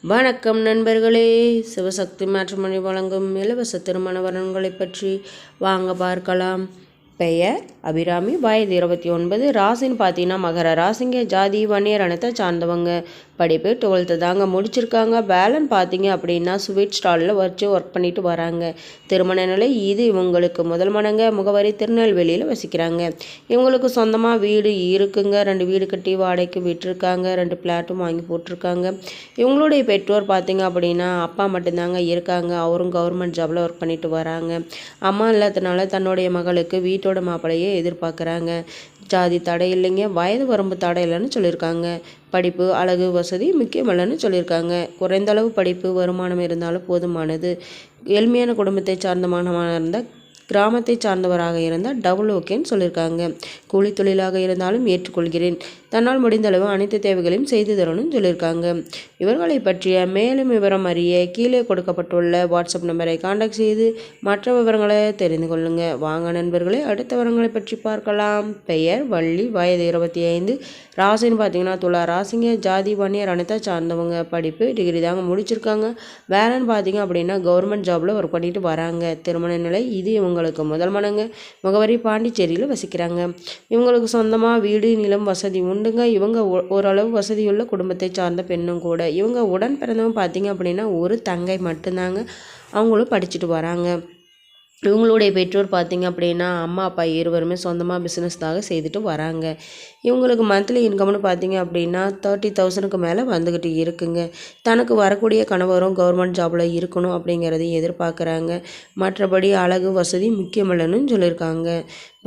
வணக்கம் நண்பர்களே. சிவசக்தி மேட்ரிமோனி வழங்கும் இலவச திருமண வரன்களை பற்றி வாங்க பார்க்கலாம். பெயர் அபிராமி, வயது 29, ராசின்னு பார்த்தீங்கன்னா மகர ராசிங்க, ஜாதி வன்னியர் இனத்தை சார்ந்தவங்க, படிப்பு 12th தாங்க முடிச்சிருக்காங்க. வேலைன்னு பார்த்தீங்க அப்படின்னா ஸ்வீட் ஸ்டாலில் வச்சு ஒர்க் பண்ணிட்டு வராங்க. திருமண நிலை இது இவங்களுக்கு முதல் மனங்க, முகவரி திருநெல்வேலியில் வசிக்கிறாங்க. இவங்களுக்கு சொந்தமாக வீடு இருக்குங்க, 2 வீடு கட்டி வாடகைக்கு விட்டுருக்காங்க, 2 பிளாட்டும் வாங்கி போட்டிருக்காங்க. இவங்களுடைய பெற்றோர் பார்த்தீங்க அப்படின்னா அப்பா மட்டும்தாங்க இருக்காங்க, அவரும் கவர்மெண்ட் ஜாபில் ஒர்க் பண்ணிட்டு வராங்க. அம்மா இல்லாதனால தன்னுடைய மகளுக்கு வீட்டோட மாப்பிள்ளையே எதிர்பார்க்குறாங்க. ஜாதி தடை இல்லைங்க, வயது வரம்பு தடை இல்லைன்னு சொல்லியிருக்காங்க. படிப்பு, அழகு, வசதி முக்கியமில்லைன்னு சொல்லியிருக்காங்க. குறைந்த அளவு படிப்பு வருமானம் இருந்தாலும் போதுமானது. எளிமையான குடும்பத்தை சார்ந்த மாணவனாக இருந்தால், கிராமத்தை சார்ந்தவராக இருந்தால் டபுள் ஓகேன்னு சொல்லியிருக்காங்க. கூலி தொழிலாக இருந்தாலும் ஏற்றுக்கொள்கிறேன், தன்னால் முடிந்தளவு அனைத்து தேவைகளையும் செய்து தரணும்னு சொல்லியிருக்காங்க. இவர்களை பற்றிய மேலும் விவரம் அறிய கீழே கொடுக்கப்பட்டுள்ள வாட்ஸ்அப் நம்பரை காண்டாக்ட் செய்து மற்ற விவரங்களை தெரிந்து கொள்ளுங்க. வாங்க நண்பர்களே, அடுத்த விவரங்களை பற்றி பார்க்கலாம். பெயர் வள்ளி, வயது 25, ராசின்னு பார்த்தீங்கன்னா துலா ராசிங்க, ஜாதி வன்னியர் இனத்தை சார்ந்தவங்க, படிப்பு டிகிரி தாங்க முடிச்சிருக்காங்க. வேலைன்னு பார்த்தீங்க அப்படின்னா கவர்மெண்ட் ஜாபில் ஒர்க் பண்ணிட்டு வராங்க. திருமண நிலை இது இவங்களுக்கு முதல் மனங்க, முகவரி பாண்டிச்சேரியில் வசிக்கிறாங்க. இவங்களுக்கு சொந்தமாக வீடு, நிலம், வசதி உண்டுங்க. இவங்க ஓரளவு வசதியுள்ள குடும்பத்தை சார்ந்த பெண்ணும் கூட. இவங்க உடன் பிறந்தவங்க பார்த்தீங்க அப்படின்னா ஒரு தங்கை மட்டும்தாங்க, அவங்களும் படிச்சுட்டு வராங்க. இவங்களுடைய பெற்றோர் பார்த்திங்க அப்படின்னா அம்மா அப்பா இருவருமே சொந்தமாக பிஸ்னஸ்தாக செய்துட்டு வராங்க. இவங்களுக்கு மந்த்லி இன்கம்னு பார்த்திங்க அப்படின்னா 30,000க்கு மேலே வந்துக்கிட்டு இருக்குங்க. தனக்கு வரக்கூடிய கணவரும் கவர்மெண்ட் ஜாபில் இருக்கணும் அப்படிங்கிறதையும் எதிர்பார்க்குறாங்க. மற்றபடி அழகு, வசதி முக்கியமில்லைன்னு சொல்லியிருக்காங்க.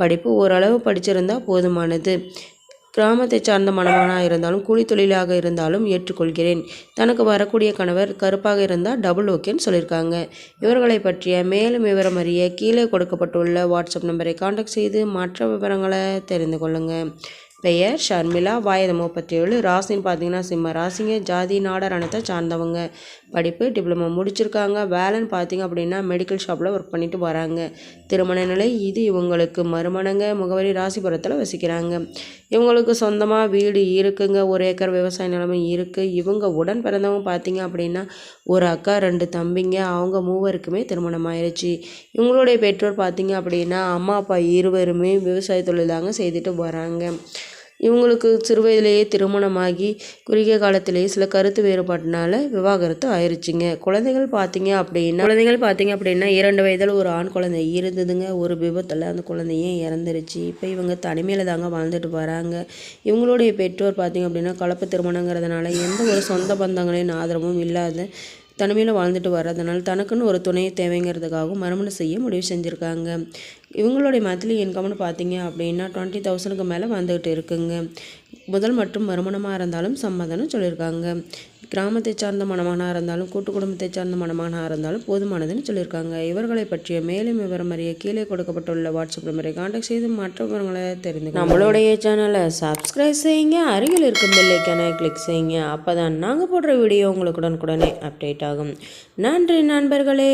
படிப்பு ஓரளவு படிச்சிருந்தா போதுமானது. கிராமத்தை சார்ந்த மணமகனாக இருந்தாலும் கூலி தொழிலாக இருந்தாலும் ஏற்றுக்கொள்கிறேன், தனக்கு வரக்கூடிய கணவர் கருப்பாக இருந்தால் டபுள் ஓகேன்னு சொல்லியிருக்காங்க. இவர்களை பற்றிய மேலும் விவரம் அறிய கீழே கொடுக்கப்பட்டுள்ள வாட்ஸ்அப் நம்பரை காண்டாக்ட் செய்து மற்ற விவரங்களை தெரிந்து கொள்ளுங்கள். பெயர் ஷர்மிளா, வயது 37, ராசின்னு பார்த்தீங்கன்னா சிம்ம ராசிங்க, ஜாதி நாடார் இனத்தை சார்ந்தவங்க, படிப்பு டிப்ளமோ முடிச்சிருக்காங்க. வேலைன்னு பார்த்தீங்க அப்படின்னா மெடிக்கல் ஷாப்பில் ஒர்க் பண்ணிட்டு வராங்க. திருமண நிலை இது இவங்களுக்கு மறுமணங்க, முகவரி ராசிபுரத்தில் வசிக்கிறாங்க. இவங்களுக்கு சொந்தமாக வீடு இருக்குங்க, 1 ஏக்கர் விவசாய நிலமும் இருக்குது. இவங்க உடன் பிறந்தவங்க பார்த்தீங்க அப்படின்னா ஒரு அக்கா, 2 தம்பிங்க, அவங்க மூவருக்குமே திருமணம் ஆயிடுச்சு. இவங்களுடைய பெற்றோர் பார்த்தீங்க அப்படின்னா அம்மா அப்பா இருவருமே விவசாய தொழில் தாங்க செய்துட்டு வராங்க. இவங்களுக்கு சிறு வயதிலேயே திருமணமாகி குறுகிய காலத்திலேயே சில கருத்து வேறுபாட்டினால விவாகரத்து ஆயிடுச்சுங்க. குழந்தைகள் பார்த்தீங்க அப்படின்னா 2 வயதில் ஒரு ஆண் குழந்தை இருந்ததுங்க. ஒரு விபத்தில் அந்த குழந்தையும் இறந்துருச்சு. இப்போ இவங்க தனிமையில் தாங்க வாழ்ந்துட்டு வராங்க. இவங்களுடைய பெற்றோர் பார்த்தீங்க அப்படின்னா கலப்பு திருமணங்கிறதுனால எந்த ஒரு சொந்த பந்தங்களின் ஆதரவும் இல்லாத தனிமையில் வாழ்ந்துட்டு வர்றதுனால தனக்குன்னு ஒரு துணை தேவைங்கிறதுக்காகவும் மறுமணம் செய்ய முடிவு செஞ்சுருக்காங்க. இவங்களுடைய மந்த்லி இன்கம்னு பார்த்தீங்க அப்படின்னா 20,000க்கு மேலே வந்துக்கிட்டு இருக்குங்க. முதல் மற்றும் மறுமணமாக இருந்தாலும் சம்மதம்னு சொல்லியிருக்காங்க. கிராமத்தை சார்ந்த மணமகனாக இருந்தாலும் கூட்டு குடும்பத்தை சார்ந்த மணமகனாக இருந்தாலும் போதுமானதுன்னு சொல்லியிருக்காங்க. இவர்களை பற்றிய மேலும் விவரம் அறிய கீழே கொடுக்கப்பட்டுள்ள வாட்ஸ்அப் நம்பரை காண்டாக்ட் செய்து மற்ற விவரங்களை தெரிந்து நம்மளுடைய சேனலை சப்ஸ்கிரைப் செய்யுங்க, அருகில் இருக்கும் பெல் ஐக்கானை கிளிக் செய்யுங்க. அப்போ தான் நாங்கள் போடுற வீடியோ உங்களுக்கு உடனுக்குடனே அப்டேட் ஆகும். நன்றி நண்பர்களே.